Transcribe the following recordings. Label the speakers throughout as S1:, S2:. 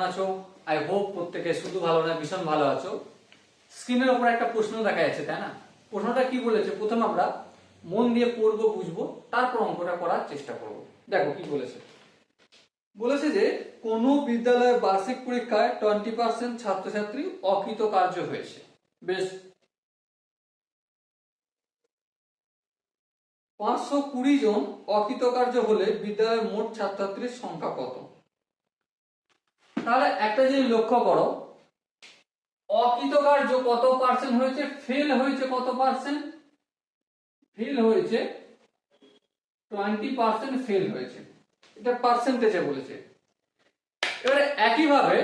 S1: কেমন আছো? I hope প্রত্যেকে শুধু ভালো না ভীষণ ভালো আছো। স্ক্রিনের উপর একটা প্রশ্ন দেখা যাচ্ছে, তাই না? প্রশ্নটা কি বলেছে, প্রথমে আমরা মন দিয়ে পড়বো, বুঝবো, তারপর অঙ্কটা করার চেষ্টা করব। দেখো কি বলেছে। বলেছে যে কোন বিদ্যালয়ের বার্ষিক পরীক্ষায় 20% ছাত্রছাত্রী অকৃতকার্য হয়েছে। বেশ, 520 জন অকৃতকার্য হলে বিদ্যালয়ের মোট ছাত্রছাত্রীর সংখ্যা কত? তাহলে একটা জিনিস লক্ষ্য করো, অকৃতকার্য কত পার্সেন্ট হয়েছে, ফেল হয়েছে কত পার্সেন্ট? ফেল হয়েছে 20% ফেল হয়েছে, এটা পার্সেন্টেজে বলেছে। এবারে একইভাবে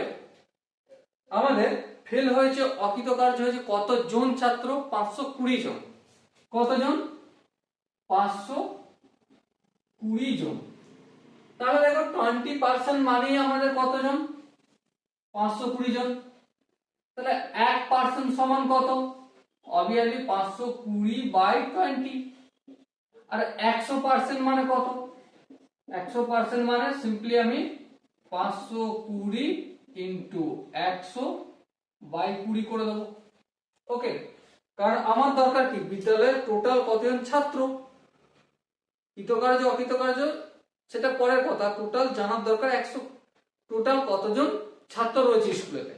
S1: আমাদের ফেল হয়েছে, অকৃতকার্য হয়েছে কতজন ছাত্র? 520 জন। কতজন? 520 জন। তাহলে দেখো 20% মানেই আমাদের কতজন? 520 জন। তাহলে 1% সমান কত? অবভিয়াসলি 520/20। আর 100% মানে কত? 100% মানে সিম্পলি আমি 520 ইন্টু 100/20 করে দেবো। ওকে, কারণ আমার দরকার কি, বিদ্যালয়ের টোটাল কতজন ছাত্র। কৃতকার্য অকৃতকার্য সেটা পরের কথা, টোটাল জানার দরকার 100। টোটাল কতজন ছাত্র রয়েছে স্কুলেতে,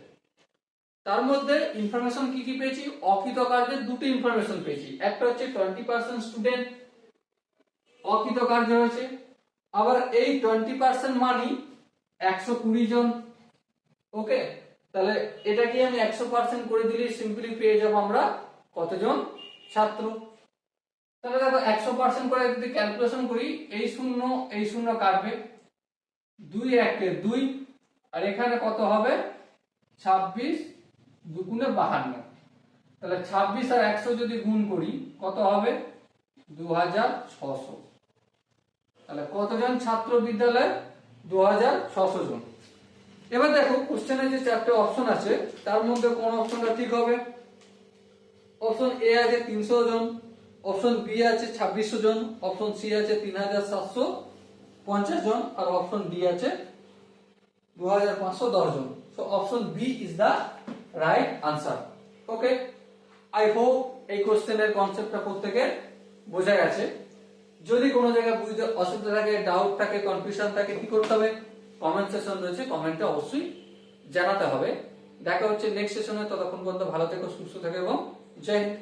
S1: তার মধ্যে ইনফরমেশন কি কি পেয়েছি? অকৃতকার্যের দুটো ইনফরমেশন পেয়েছি। একটা হচ্ছে 20% স্টুডেন্ট অকৃতকার্য হয়েছে, আবার এই 20% মানি 120 জন। ওকে, তাহলে এটাকে আমি 100% করে দিলে সিম্পলি পেয়ে যাব আমরা কতজন ছাত্র। তাহলে দেখো 100% করে যদি ক্যালকুলেশন করি, এই শূন্য কাটবে, 2 1 2, আর এখানে কত হবে? 26 2 গুণে 52। তাহলে 26 আর 100 যদি গুণ করি কত হবে? 2600। তাহলে কতজন ছাত্র বিদ্যালয়ে? 2600 জন। এবার দেখো কোশ্চেনে যে চারটে অপশন আছে তার মধ্যে কোন অপশনটা ঠিক হবে? অপশন এ আছে 300 জন, অপশন বি আছে 2600 জন, অপশন সি আছে 3750 জন, আর অপশন ডি আছে 2510 জন। So option B is the right answer. Okay, I hope এই কোশ্চেনের কনসেপ্টটা প্রত্যেকের বোঝা গেছে। যদি কোনো জায়গায় বুঝতে অসুবিধা থাকে, ডাউট থাকে, কনফিউশন থাকে, কি করতে হবে? কমেন্ট সেকশন রয়েছে, কমেন্টে অবশ্যই জানাতে হবে। দেখা হচ্ছে নেক্সট সেশনে, ততক্ষণ পর্যন্ত ভালো থেকো, সুস্থ থেকো এবং জয় হিন্দ।